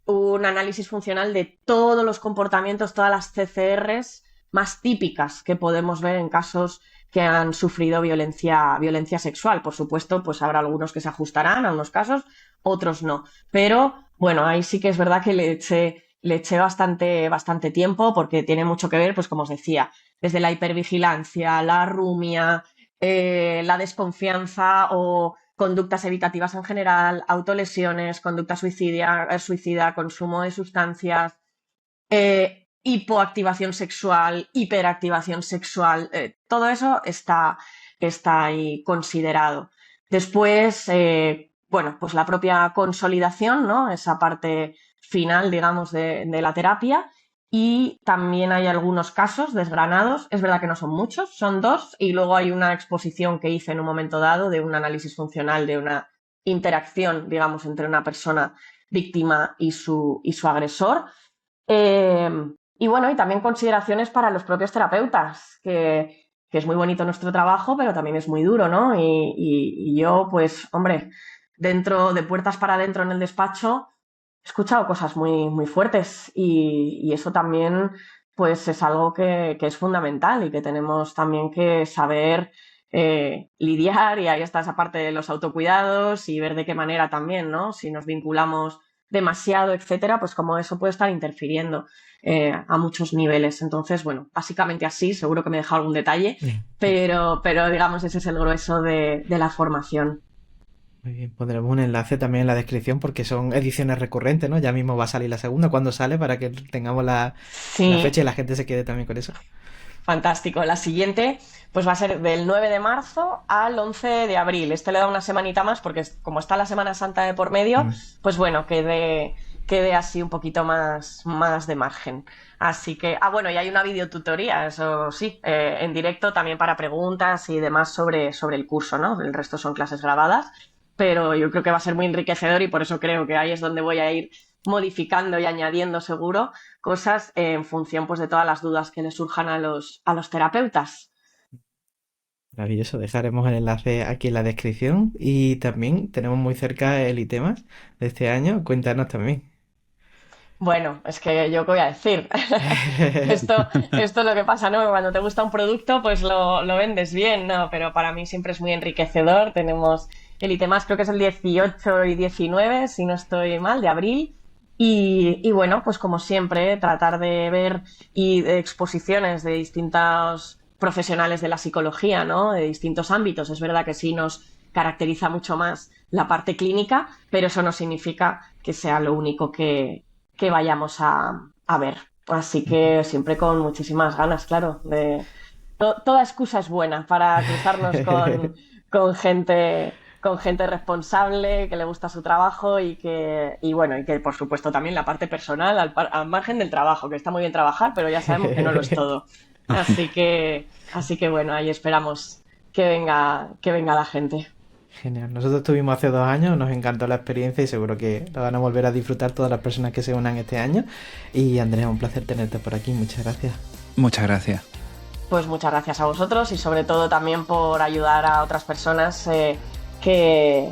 un análisis funcional de todos los comportamientos, todas las CCRs más típicas que podemos ver en casos que han sufrido violencia sexual. Por supuesto, pues habrá algunos que se ajustarán a unos casos, otros no. Pero bueno, ahí sí que es verdad que le eché bastante, bastante tiempo porque tiene mucho que ver, pues como os decía, desde la hipervigilancia, la rumia, la desconfianza o conductas evitativas en general, autolesiones, conducta suicida, consumo de sustancias, hipoactivación sexual, hiperactivación sexual, todo eso está ahí considerado. Después, bueno, pues la propia consolidación, ¿no? Esa parte final, digamos, de la terapia. Y también hay algunos casos desgranados, es verdad que no son muchos, son 2, y luego hay una exposición que hice en un momento dado de un análisis funcional de una interacción, digamos, entre una persona víctima y su agresor. Y bueno, y también consideraciones para los propios terapeutas, que es muy bonito nuestro trabajo, pero también es muy duro, ¿no? Y yo, pues, hombre, dentro de puertas para adentro en el despacho, he escuchado cosas muy, muy fuertes y eso también, pues, es algo que es fundamental y que tenemos también que saber lidiar, y ahí está esa parte de los autocuidados y ver de qué manera también, ¿no? Si nos vinculamos demasiado, etcétera, pues como eso puede estar interfiriendo a muchos niveles. Entonces, bueno, básicamente así, seguro que me he dejado algún detalle, pero digamos, ese es el grueso de la formación. Muy bien, pondremos un enlace también en la descripción porque son ediciones recurrentes, ¿no? Ya mismo va a salir la segunda. ¿Cuándo sale? Para que tengamos la Sí, fecha y la gente se quede también con eso. fantástico. La siguiente, pues va a ser del 9 de marzo al 11 de abril. Este le da una semanita más porque como está la Semana Santa de por medio, pues bueno, quede así un poquito más de margen. Así que, bueno, y hay una videotutoría, eso sí, en directo también para preguntas y demás sobre el curso, ¿no? El resto son clases grabadas, pero yo creo que va a ser muy enriquecedor y por eso creo que ahí es donde voy a ir modificando y añadiendo seguro cosas en función, pues, de todas las dudas que le surjan a los terapeutas. Maravilloso, dejaremos el enlace aquí en la descripción y también tenemos muy cerca el ITEMAS de este año. Cuéntanos también. Bueno, es que yo qué voy a decir. Esto es lo que pasa, ¿no? Cuando te gusta un producto, pues lo vendes bien, ¿no? Pero para mí siempre es muy enriquecedor. Tenemos el ITEMAS, creo que es el 18 y 19, si no estoy mal, de abril. Y bueno, pues como siempre, tratar de ver y de exposiciones de distintos profesionales de la psicología, ¿no? De distintos ámbitos. Es verdad que sí nos caracteriza mucho más la parte clínica, pero eso no significa que sea lo único que vayamos a ver. Así que siempre con muchísimas ganas, claro. Toda excusa es buena para cruzarnos con gente responsable, que le gusta su trabajo y bueno, y que por supuesto también la parte personal al margen del trabajo, que está muy bien trabajar, pero ya sabemos que no lo es todo. Así que bueno, ahí esperamos que venga la gente. Genial. Nosotros estuvimos hace 2 años, nos encantó la experiencia y seguro que la van a volver a disfrutar todas las personas que se unan este año. Y Andrea, un placer tenerte por aquí. Muchas gracias. Muchas gracias. Pues muchas gracias a vosotros y sobre todo también por ayudar a otras personas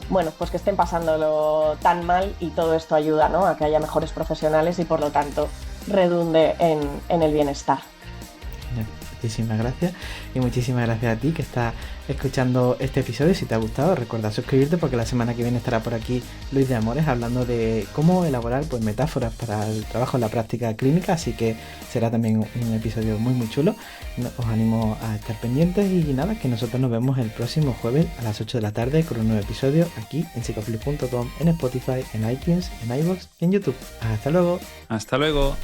bueno, pues que estén pasándolo tan mal, y todo esto ayuda, ¿no? A que haya mejores profesionales y por lo tanto redunde en el bienestar. Genial. Muchísimas gracias y muchísimas gracias a ti que estás escuchando este episodio. Si te ha gustado, recuerda suscribirte porque la semana que viene estará por aquí Luis de Amores hablando de cómo elaborar, pues, metáforas para el trabajo en la práctica clínica, así que será también un episodio muy muy chulo. Os animo a estar pendientes y nada, que nosotros nos vemos el próximo jueves a las 8 de la tarde con un nuevo episodio aquí en psicoflip.com, en Spotify, en iTunes, en iVoox y en YouTube. Hasta luego. Hasta luego.